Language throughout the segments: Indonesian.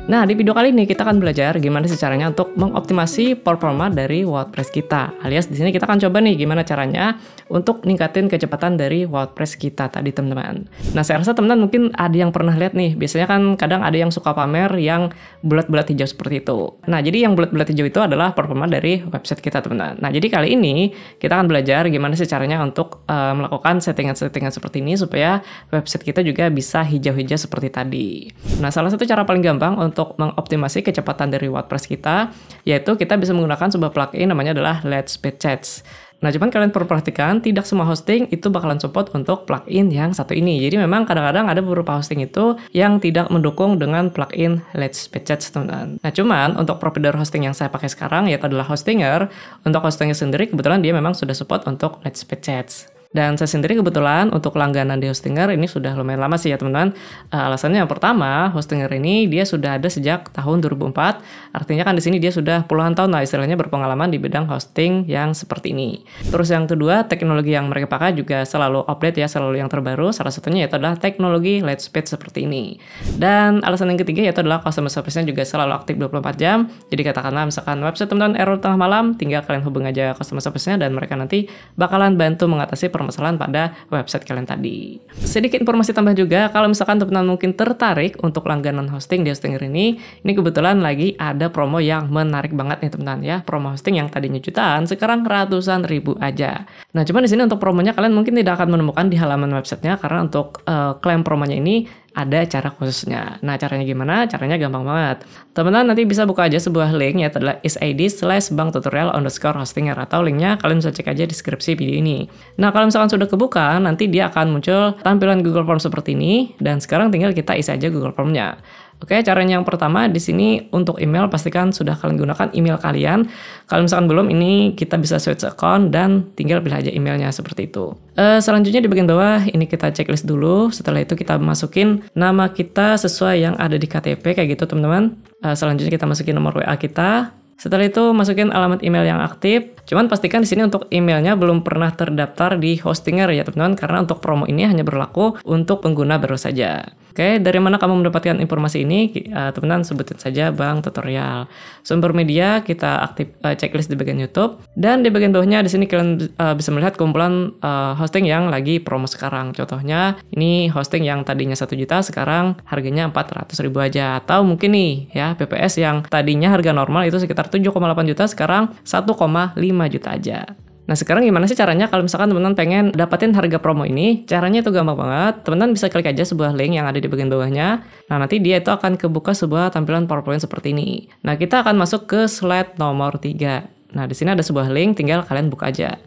Nah, di video kali ini kita akan belajar gimana sih caranya untuk mengoptimasi performa dari WordPress kita. Alias di sini kita akan coba nih gimana caranya untuk ningkatin kecepatan dari WordPress kita tadi, teman-teman. Nah, saya rasa teman-teman mungkin ada yang pernah lihat nih. Biasanya kan kadang ada yang suka pamer yang bulat-bulat hijau seperti itu. Nah, jadi yang bulat-bulat hijau itu adalah performa dari website kita, teman-teman. Nah, jadi kali ini kita akan belajar gimana sih caranya untuk melakukan settingan-settingan seperti ini supaya website kita juga bisa hijau-hijau seperti tadi. Nah, salah satu cara paling gampang untuk mengoptimasi kecepatan dari WordPress kita, yaitu kita bisa menggunakan sebuah plugin namanya adalah Let's Speed Chats. Nah, cuman kalian perlu perhatikan, tidak semua hosting itu bakalan support untuk plugin yang satu ini. Jadi memang kadang-kadang ada beberapa hosting itu yang tidak mendukung dengan plugin Let's Speed Chats, teman-teman. Nah, cuman untuk provider hosting yang saya pakai sekarang, yaitu adalah Hostinger. Untuk Hostinger sendiri, kebetulan dia memang sudah support untuk Let's Speed Chats. Dan saya sendiri kebetulan untuk langganan di Hostinger ini sudah lumayan lama sih ya, teman-teman. Alasannya yang pertama, Hostinger ini dia sudah ada sejak tahun 2004. Artinya kan di sini dia sudah puluhan tahun lah istilahnya berpengalaman di bidang hosting yang seperti ini. Terus yang kedua, teknologi yang mereka pakai juga selalu update ya, selalu yang terbaru. Salah satunya yaitu adalah teknologi Let's Speed seperti ini. Dan alasan yang ketiga yaitu adalah customer service-nya juga selalu aktif 24 jam. Jadi katakanlah misalkan website teman-teman error tengah malam, tinggal kalian hubung aja customer service-nya dan mereka nanti bakalan bantu mengatasi permasalahan pada website kalian tadi. Sedikit informasi tambah juga, kalau misalkan teman-teman mungkin tertarik untuk langganan hosting di Hostinger ini kebetulan lagi ada promo yang menarik banget nih, teman-teman ya. Promo hosting yang tadinya jutaan, sekarang ratusan ribu aja. Nah, cuman di sini untuk promonya kalian mungkin tidak akan menemukan di halaman websitenya karena untuk klaim promonya ini ada cara khususnya. Nah, caranya gimana? Caranya gampang banget. Teman-teman nanti bisa buka aja sebuah link, yaitu adalah isid/banktutorial_hostinger, atau linknya kalian bisa cek aja di deskripsi video ini. Nah, kalau misalkan sudah kebuka, nanti dia akan muncul tampilan Google Form seperti ini, dan sekarang tinggal kita isi aja Google Form-nya. Oke, caranya yang pertama di sini untuk email pastikan sudah kalian gunakan email kalian. Kalau misalkan belum, ini kita bisa switch account dan tinggal pilih aja emailnya seperti itu. Selanjutnya di bagian bawah ini kita checklist dulu. Setelah itu kita masukin nama kita sesuai yang ada di KTP kayak gitu, teman-teman. Selanjutnya kita masukin nomor WA kita. Setelah itu masukin alamat email yang aktif. Cuman pastikan di sini untuk emailnya belum pernah terdaftar di Hostinger ya, teman-teman, karena untuk promo ini hanya berlaku untuk pengguna baru saja. Oke, dari mana kamu mendapatkan informasi ini? Teman-teman sebutin saja Bang Tutorial. Sumber media kita aktif checklist di bagian YouTube, dan di bagian bawahnya di sini kalian bisa melihat kumpulan hosting yang lagi promo sekarang. Contohnya ini hosting yang tadinya 1 juta sekarang harganya 400 ribu aja, atau mungkin nih ya PPS yang tadinya harga normal itu sekitar 7,8 juta sekarang 1,5 juta aja. Nah, sekarang gimana sih caranya kalau misalkan teman-teman pengen dapetin harga promo ini? Caranya itu gampang banget. Teman-teman bisa klik aja sebuah link yang ada di bagian bawahnya. Nah, nanti dia itu akan kebuka sebuah tampilan PowerPoint seperti ini. Nah, kita akan masuk ke slide nomor 3. Nah, di sini ada sebuah link, tinggal kalian buka aja.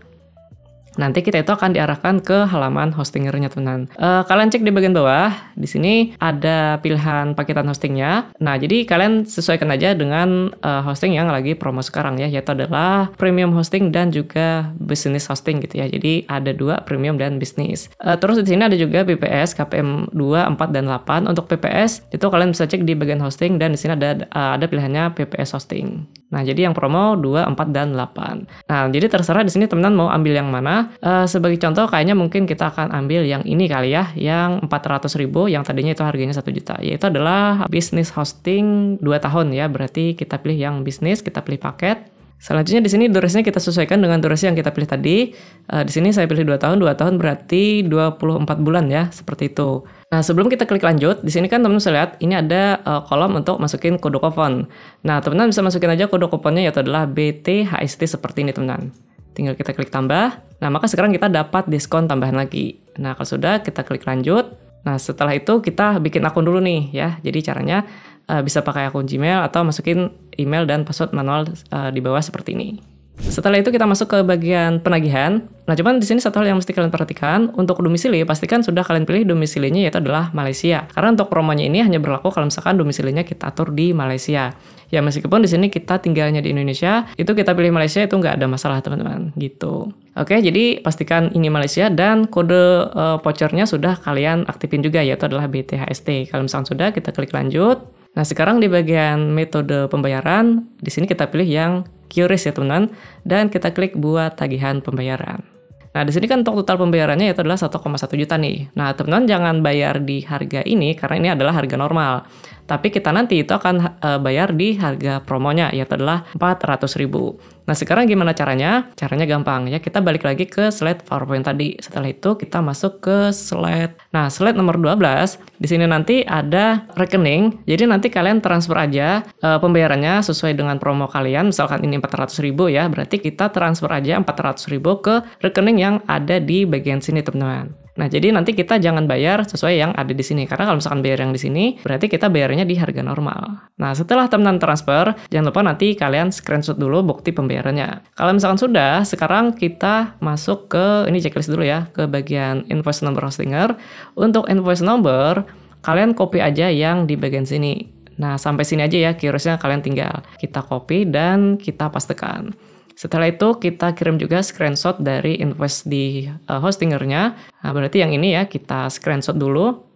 Nanti kita itu akan diarahkan ke halaman Hostingernya, teman-teman. Kalian cek di bagian bawah, di sini ada pilihan paketan hostingnya. Nah, jadi kalian sesuaikan aja dengan hosting yang lagi promo sekarang ya, yaitu adalah premium hosting dan juga business hosting gitu ya. Jadi ada 2, premium dan bisnis. Terus di sini ada juga PPS, KPM 2, 4, dan 8. Untuk PPS itu kalian bisa cek di bagian hosting, dan di sini ada pilihannya PPS hosting. Nah, jadi yang promo 2, 4, dan 8. Nah, jadi terserah di sini teman-teman mau ambil yang mana. Sebagai contoh kayaknya mungkin kita akan ambil yang ini kali ya, yang 400 ribu yang tadinya itu harganya 1 juta. Yaitu adalah business hosting 2 tahun ya. Berarti kita pilih yang bisnis, kita pilih paket. Selanjutnya di sini durasinya kita sesuaikan dengan durasi yang kita pilih tadi. Di sini saya pilih 2 tahun. 2 tahun berarti 24 bulan ya, seperti itu. Nah, sebelum kita klik lanjut, di sini kan teman-teman bisa lihat ini ada kolom untuk masukin kode kupon. Nah, teman-teman bisa masukin aja kode kuponnya, yaitu adalah BTHST seperti ini, teman-teman. Tinggal kita klik tambah. Nah, maka sekarang kita dapat diskon tambahan lagi. Nah, kalau sudah kita klik lanjut. Nah, setelah itu kita bikin akun dulu nih ya. Jadi caranya bisa pakai akun Gmail atau masukin email dan password manual di bawah seperti ini. Setelah itu kita masuk ke bagian penagihan. Nah, cuman di sini satu hal yang mesti kalian perhatikan, untuk domisili pastikan sudah kalian pilih domisilinya yaitu adalah Malaysia. Karena untuk promonya ini hanya berlaku kalau misalkan domisilinya kita atur di Malaysia. Ya, meskipun di sini kita tinggalnya di Indonesia, itu kita pilih Malaysia itu nggak ada masalah, teman-teman, gitu. Oke, jadi pastikan ini Malaysia, dan kode vouchernya sudah kalian aktifin juga, yaitu adalah BTHST. Kalau misalkan sudah, kita klik lanjut. Nah, sekarang di bagian metode pembayaran, di sini kita pilih yang QRIS ya, teman-teman, dan kita klik buat tagihan pembayaran. Nah, di sini kan untuk total pembayarannya itu adalah 1,1 juta nih. Nah, teman-teman jangan bayar di harga ini karena ini adalah harga normal. tapi kita nanti itu akan bayar di harga promonya, yaitu adalah 400.000. Nah, sekarang gimana caranya? Caranya gampang ya, kita balik lagi ke slide PowerPoint tadi. Setelah itu kita masuk ke slide. Nah, slide nomor 12, di sini nanti ada rekening. Jadi nanti kalian transfer aja pembayarannya sesuai dengan promo kalian. Misalkan ini 400.000 ya, berarti kita transfer aja 400.000 ke rekening yang ada di bagian sini, teman-teman. Nah, jadi nanti kita jangan bayar sesuai yang ada di sini. Karena kalau misalkan bayar yang di sini, berarti kita bayarnya di harga normal. Nah, setelah teman-teman transfer, jangan lupa nanti kalian screenshot dulu bukti pembayarannya. Kalau misalkan sudah, sekarang kita masuk ke, ini checklist dulu ya, ke bagian invoice number hostinger. Untuk invoice number, kalian copy aja yang di bagian sini. Nah, sampai sini aja ya, keyrosnya kalian tinggal kita copy dan kita pastekan. Setelah itu kita kirim juga screenshot dari invoice di hostingernya. Nah, berarti yang ini ya kita screenshot dulu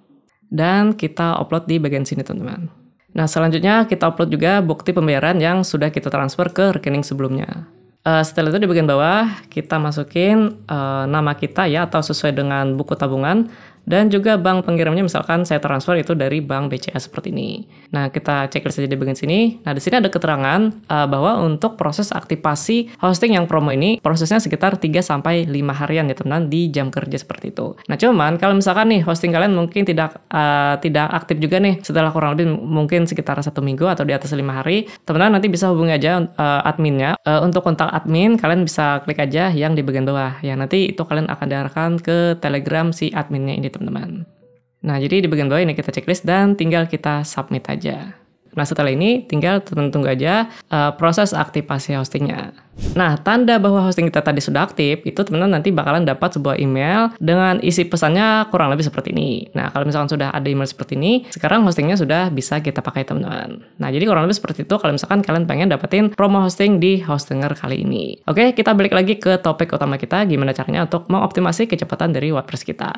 dan kita upload di bagian sini, teman-teman. Nah, selanjutnya kita upload juga bukti pembayaran yang sudah kita transfer ke rekening sebelumnya. Setelah itu di bagian bawah kita masukin nama kita ya, atau sesuai dengan buku tabungan. Dan juga bank pengirimnya, misalkan saya transfer itu dari bank BCA seperti ini. Nah, kita checklist saja di bagian sini. Nah, di sini ada keterangan bahwa untuk proses aktivasi hosting yang promo ini, prosesnya sekitar 3-5 harian ya teman-teman, di jam kerja seperti itu. Nah, cuman kalau misalkan nih hosting kalian mungkin tidak aktif juga nih setelah kurang lebih mungkin sekitar 1 minggu atau di atas 5 hari, teman-teman nanti bisa hubungi aja adminnya. Untuk kontak admin, kalian bisa klik aja yang di bagian bawah. Ya, nanti itu kalian akan diarahkan ke Telegram si adminnya ini, teman-teman. Nah, jadi di bagian bawah ini kita checklist dan tinggal kita submit aja. Nah, setelah ini tinggal teman-teman tunggu aja proses aktivasi hostingnya. Nah, tanda bahwa hosting kita tadi sudah aktif, itu teman-teman nanti bakalan dapat sebuah email dengan isi pesannya kurang lebih seperti ini. Nah, kalau misalkan sudah ada email seperti ini, sekarang hostingnya sudah bisa kita pakai, teman-teman. Nah, jadi kurang lebih seperti itu kalau misalkan kalian pengen dapetin promo hosting di Hostinger kali ini. Oke, kita balik lagi ke topik utama kita, gimana caranya untuk mengoptimasi kecepatan dari WordPress kita.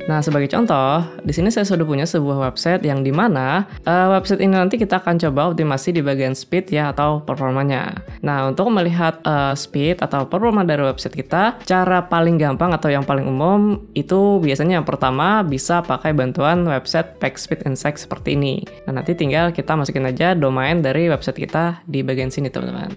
Nah, sebagai contoh, di sini saya sudah punya sebuah website yang dimana website ini nanti kita akan coba optimasi di bagian speed ya, atau performanya. Nah, untuk melihat speed atau performa dari website kita, cara paling gampang atau yang paling umum itu biasanya yang pertama bisa pakai bantuan website PageSpeed Insight seperti ini. Nah, nanti tinggal kita masukin aja domain dari website kita di bagian sini, teman-teman.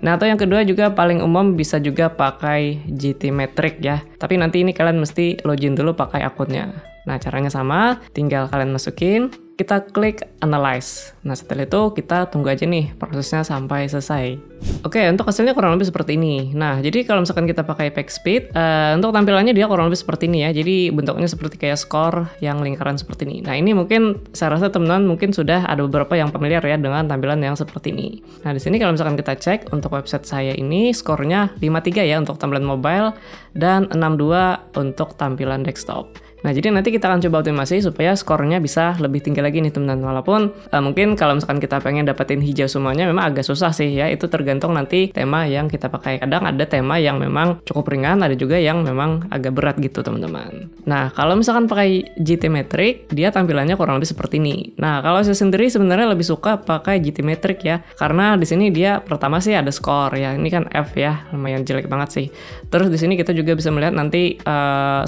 Nah, atau yang kedua juga paling umum bisa juga pakai GTmetrix ya. Tapi nanti ini kalian mesti login dulu pakai akunnya. Nah, caranya sama, tinggal kalian masukin, kita klik Analyze. Nah, setelah itu kita tunggu aja nih prosesnya sampai selesai. Oke, untuk hasilnya kurang lebih seperti ini. Nah, jadi kalau misalkan kita pakai PageSpeed, untuk tampilannya dia kurang lebih seperti ini ya. Jadi bentuknya seperti kayak skor yang lingkaran seperti ini. Nah, ini mungkin saya rasa teman-teman mungkin sudah ada beberapa yang familiar ya dengan tampilan yang seperti ini. Nah, di sini kalau misalkan kita cek untuk website saya ini skornya 53 ya untuk tampilan mobile dan 62 untuk tampilan desktop. Nah, jadi nanti kita akan coba optimasi supaya skornya bisa lebih tinggi lagi nih, teman-teman. Walaupun mungkin kalau misalkan kita pengen dapetin hijau semuanya memang agak susah sih ya. Itu tergantung nanti tema yang kita pakai. Kadang ada tema yang memang cukup ringan, ada juga yang memang agak berat gitu, teman-teman. Nah, kalau misalkan pakai GTmetrix, dia tampilannya kurang lebih seperti ini. Nah, kalau saya sendiri sebenarnya lebih suka pakai GTmetrix ya. Karena di sini dia pertama sih ada skor ya. Ini kan F ya, lumayan jelek banget sih. Terus di sini kita juga bisa melihat nanti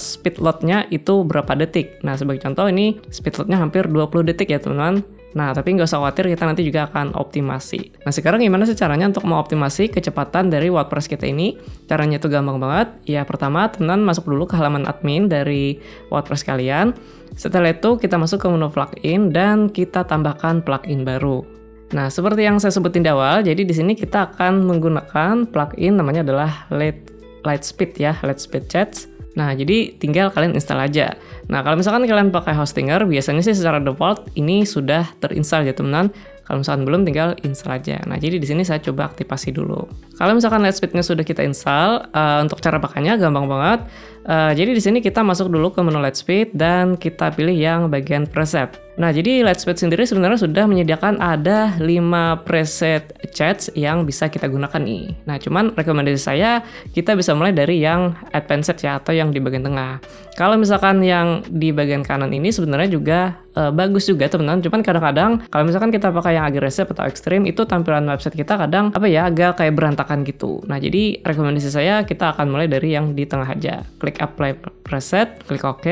speed load-nya itu berapa detik. Nah, sebagai contoh ini speed load-nya hampir 20 detik ya, teman-teman. Nah, tapi nggak usah khawatir, kita nanti juga akan optimasi. Nah, sekarang gimana sih caranya untuk mengoptimasi kecepatan dari WordPress kita ini? Caranya itu gampang banget. Ya, pertama, teman-teman masuk dulu ke halaman admin dari WordPress kalian. Setelah itu, kita masuk ke menu plugin dan kita tambahkan plugin baru. Nah, seperti yang saya sebutin di awal, jadi di sini kita akan menggunakan plugin namanya adalah Lightspeed ya, Lightspeed Chats. Nah, jadi tinggal kalian install aja. Nah, kalau misalkan kalian pakai Hostinger, biasanya sih secara default ini sudah terinstall ya, teman-teman. Kalau misalkan belum, tinggal install aja. Nah, jadi di sini saya coba aktifasi dulu. Kalau misalkan Lightspeed-nya sudah kita install, untuk cara pakainya gampang banget. Jadi di sini kita masuk dulu ke menu Lightspeed dan kita pilih yang bagian preset. Nah, jadi Lightspeed sendiri sebenarnya sudah menyediakan ada 5 preset chats yang bisa kita gunakan nih. Nah, cuman rekomendasi saya kita bisa mulai dari yang advanced ya, atau yang di bagian tengah. Kalau misalkan yang di bagian kanan ini sebenarnya juga bagus juga, teman-teman. Cuman kadang-kadang kalau misalkan kita pakai yang agresif atau ekstrim, itu tampilan website kita kadang agak kayak berantakan gitu. Nah, jadi rekomendasi saya kita akan mulai dari yang di tengah aja. Klik apply preset, klik OK.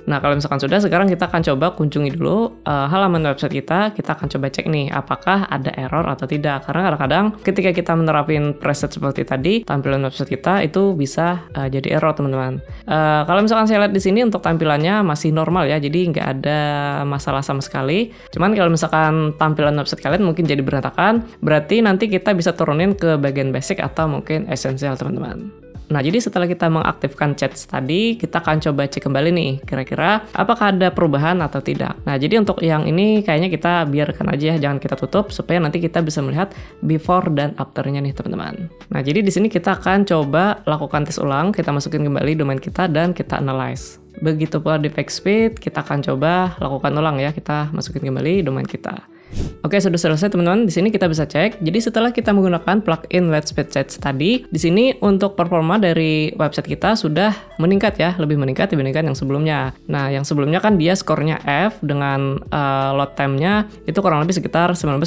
Nah, kalau misalkan sudah, sekarang kita akan coba kunjungi dulu halaman website kita. Kita akan coba cek nih, apakah ada error atau tidak. Karena kadang-kadang ketika kita menerapin preset seperti tadi, tampilan website kita itu bisa jadi error, teman-teman. Kalau misalkan saya lihat di sini untuk tampilannya masih normal ya, jadi nggak ada masalah sama sekali. Cuman kalau misalkan tampilan website kalian mungkin jadi berantakan, berarti nanti kita bisa turunin ke bagian basic atau mungkin essential, teman-teman. Nah, jadi setelah kita mengaktifkan chat tadi, kita akan coba cek kembali nih, kira-kira apakah ada perubahan atau tidak. Nah, jadi untuk yang ini kayaknya kita biarkan aja, jangan kita tutup, supaya nanti kita bisa melihat before dan after-nya nih, teman-teman. Nah, jadi di sini kita akan coba lakukan tes ulang, kita masukin kembali domain kita dan kita analyze. Begitu pula di PageSpeed, kita akan coba lakukan ulang ya, kita masukin kembali domain kita. Oke, sudah selesai teman-teman. Di sini kita bisa cek. Jadi setelah kita menggunakan plugin Let's Speed Chat tadi, di sini untuk performa dari website kita sudah meningkat ya, lebih meningkat dibandingkan yang sebelumnya. Nah, yang sebelumnya kan dia skornya F dengan load time-nya itu kurang lebih sekitar 19,6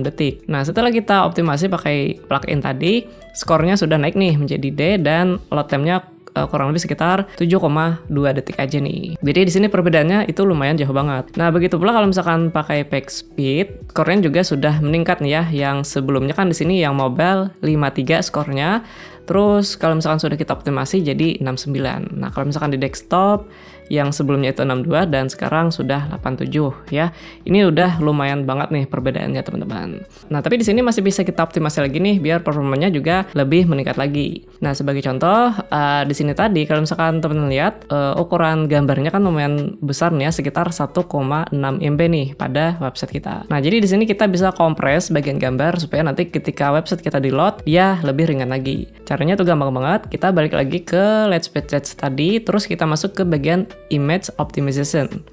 detik. Nah, setelah kita optimasi pakai plugin tadi, skornya sudah naik nih menjadi D dan load time-nya kurang lebih sekitar 7,2 detik aja nih. Jadi di sini perbedaannya itu lumayan jauh banget. Nah, begitu pula kalau misalkan pakai PageSpeed, skornya juga sudah meningkat nih ya. Yang sebelumnya kan di sini yang mobile 53 skornya. Terus kalau misalkan sudah kita optimasi jadi 69. Nah, kalau misalkan di desktop yang sebelumnya itu 62 dan sekarang sudah 87 ya. Ini udah lumayan banget nih perbedaannya, teman-teman. Nah, tapi di sini masih bisa kita optimasi lagi nih biar performanya juga lebih meningkat lagi. Nah, sebagai contoh di sini tadi kalau misalkan teman-teman lihat ukuran gambarnya kan lumayan besar nih ya, sekitar 1,6 MB nih pada website kita. Nah, jadi di sini kita bisa kompres bagian gambar supaya nanti ketika website kita di-load dia lebih ringan lagi. Caranya tuh gampang banget. Kita balik lagi ke Let's Speed Chat tadi, terus kita masuk ke bagian Image Optimization.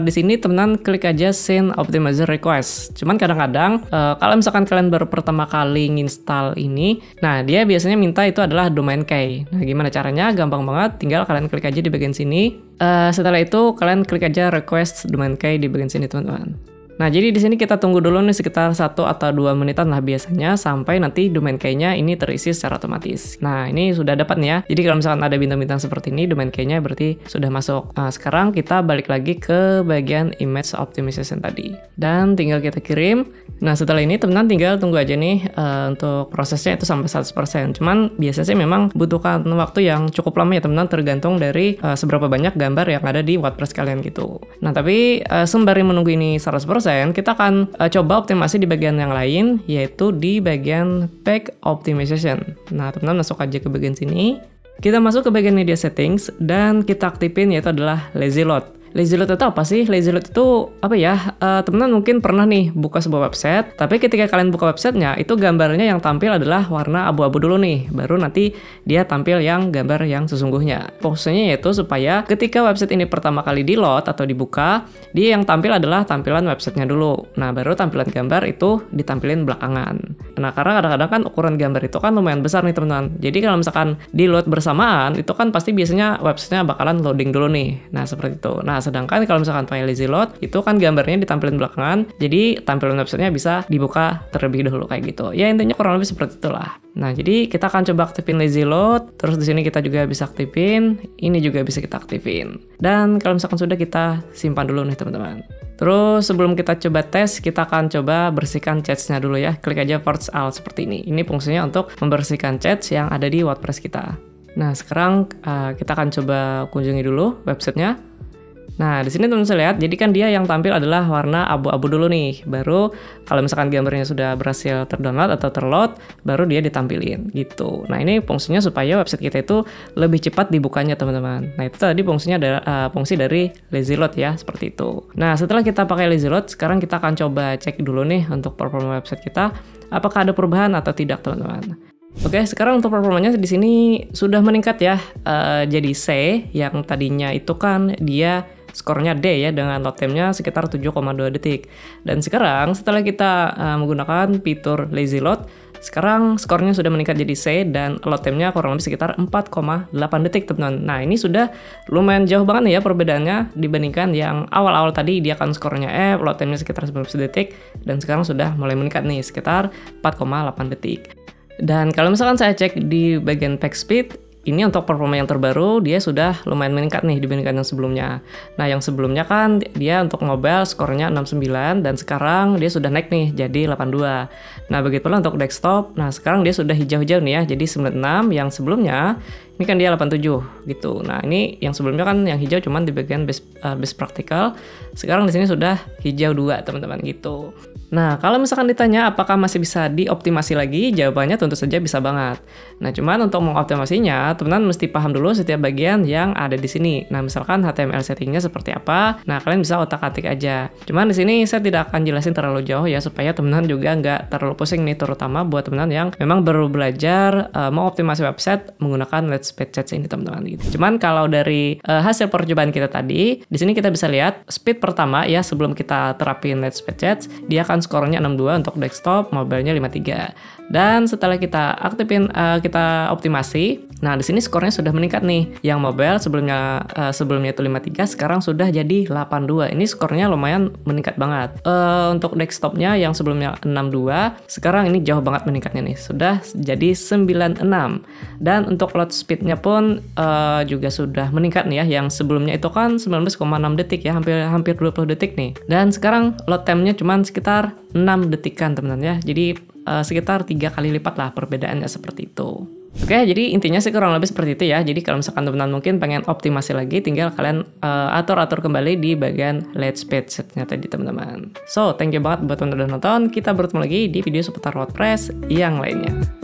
Di sini teman-teman klik aja Send Optimizer Request. Cuman kadang-kadang kalau misalkan kalian baru pertama kali nginstal ini, nah dia biasanya minta itu adalah domain key. Nah, gimana caranya? Gampang banget. Tinggal kalian klik aja di bagian sini. Setelah itu kalian klik aja Request domain key di bagian sini, teman-teman. Nah, jadi di sini kita tunggu dulu nih sekitar 1 atau 2 menitan lah biasanya sampai nanti domain key-nya ini terisi secara otomatis. Nah, ini sudah dapat nih ya. Jadi kalau misalkan ada bintang-bintang seperti ini, domain key-nya berarti sudah masuk. Nah, sekarang kita balik lagi ke bagian Image Optimization tadi. Dan tinggal kita kirim. Nah, setelah ini teman-teman tinggal tunggu aja nih untuk prosesnya itu sampai 100%. Cuman biasanya sih memang butuhkan waktu yang cukup lama ya teman-teman, tergantung dari seberapa banyak gambar yang ada di WordPress kalian gitu. Nah, tapi sembari menunggu ini 100%, kita akan coba optimasi di bagian yang lain, yaitu di bagian Page Optimization. Nah, teman-teman masuk aja ke bagian sini. Kita masuk ke bagian Media Settings, dan kita aktifin yaitu adalah Lazy Load. Lazy Load itu apa sih? Lazy Load itu apa ya? Teman-teman mungkin pernah nih buka sebuah website, tapi ketika kalian buka websitenya, itu gambarnya yang tampil adalah warna abu-abu dulu nih, baru nanti dia tampil yang gambar yang sesungguhnya. Fungsinya yaitu supaya ketika website ini pertama kali di-load atau dibuka, dia yang tampil adalah tampilan websitenya dulu. Nah, baru tampilan gambar itu ditampilin belakangan. Nah, karena kadang-kadang kan ukuran gambar itu kan lumayan besar nih teman-teman. Jadi kalau misalkan di-load bersamaan, itu kan pasti biasanya websitenya bakalan loading dulu nih. Nah, seperti itu. Nah, sedangkan kalau misalkan pakai Lazy Load, itu kan gambarnya ditampilin belakangan, jadi tampilan websitenya bisa dibuka terlebih dahulu kayak gitu. Ya, intinya kurang lebih seperti itulah. Nah, jadi kita akan coba aktifin Lazy Load, terus di sini kita juga bisa aktifin, ini juga bisa kita aktifin. Dan kalau misalkan sudah, kita simpan dulu nih teman-teman. Terus sebelum kita coba tes, kita akan coba bersihkan chats-nya dulu ya. Klik aja Force Alt seperti ini. Ini fungsinya untuk membersihkan chats yang ada di WordPress kita. Nah, sekarang kita akan coba kunjungi dulu websitenya. Nah, di sini teman-teman lihat, jadi kan dia yang tampil adalah warna abu-abu dulu nih. Baru kalau misalkan gambarnya sudah berhasil terdownload atau terload, baru dia ditampilin gitu. Nah, ini fungsinya supaya website kita itu lebih cepat dibukanya, teman-teman. Nah, itu tadi fungsinya adalah fungsi dari Lazy Load ya, seperti itu. Nah, setelah kita pakai Lazy Load, sekarang kita akan coba cek dulu nih untuk performa website kita, apakah ada perubahan atau tidak, teman-teman. Oke, sekarang untuk performanya di sini sudah meningkat ya. Jadi C yang tadinya itu kan dia skornya D ya, dengan load time-nya sekitar 7,2 detik. Dan sekarang setelah kita menggunakan fitur Lazy Load, sekarang skornya sudah meningkat jadi C dan load time-nya kurang lebih sekitar 4,8 detik, teman-teman. Nah, ini sudah lumayan jauh banget nih ya perbedaannya dibandingkan yang awal-awal tadi dia kan skornya F, load time-nya sekitar 19 detik, dan sekarang sudah mulai meningkat nih sekitar 4,8 detik. Dan kalau misalkan saya cek di bagian PageSpeed, ini untuk performa yang terbaru dia sudah lumayan meningkat nih dibandingkan yang sebelumnya. Nah, yang sebelumnya kan dia untuk mobile skornya 69 dan sekarang dia sudah naik nih jadi 82. Nah, begitulah untuk desktop. Nah, sekarang dia sudah hijau-hijau nih ya, jadi 96. Yang sebelumnya ini kan dia 87 gitu. Nah, ini yang sebelumnya kan yang hijau cuman di bagian base practical. Sekarang di sini sudah hijau 2, teman-teman gitu. Nah, kalau misalkan ditanya apakah masih bisa dioptimasi lagi, jawabannya tentu saja bisa banget. Nah, cuman untuk mengoptimasinya, teman-teman mesti paham dulu setiap bagian yang ada di sini. Nah, misalkan HTML settingnya seperti apa, nah kalian bisa otak-atik aja. Cuman di sini saya tidak akan jelasin terlalu jauh ya, supaya teman-teman juga nggak terlalu pusing nih, terutama buat teman-teman yang memang baru belajar mengoptimasi website menggunakan Let's Pages ini, teman-teman gitu. Cuman kalau dari hasil percobaan kita tadi, di sini kita bisa lihat speed pertama ya sebelum kita terapin Let's Pages, dia akan skornya 62 untuk desktop, mobilenya 53. Dan setelah kita aktifin, kita optimasi, nah di sini skornya sudah meningkat nih. Yang mobile sebelumnya itu 53, sekarang sudah jadi 82. Ini skornya lumayan meningkat banget. Untuk desktopnya yang sebelumnya 62, sekarang ini jauh banget meningkatnya nih, sudah jadi 96. Dan untuk load speednya pun juga sudah meningkat nih ya. Yang sebelumnya itu kan 19,6 detik ya, hampir 20 detik nih. Dan sekarang load time-nya cuma sekitar 6 detikan, teman-teman ya. Jadi sekitar 3 kali lipat lah perbedaannya seperti itu. Oke, jadi intinya sih kurang lebih seperti itu ya. Jadi kalau misalkan teman-teman mungkin pengen optimasi lagi, tinggal kalian atur-atur kembali di bagian Let's Pages-nya tadi, teman-teman. So, thank you banget buat teman-teman udah nonton. Kita bertemu lagi di video seputar WordPress yang lainnya.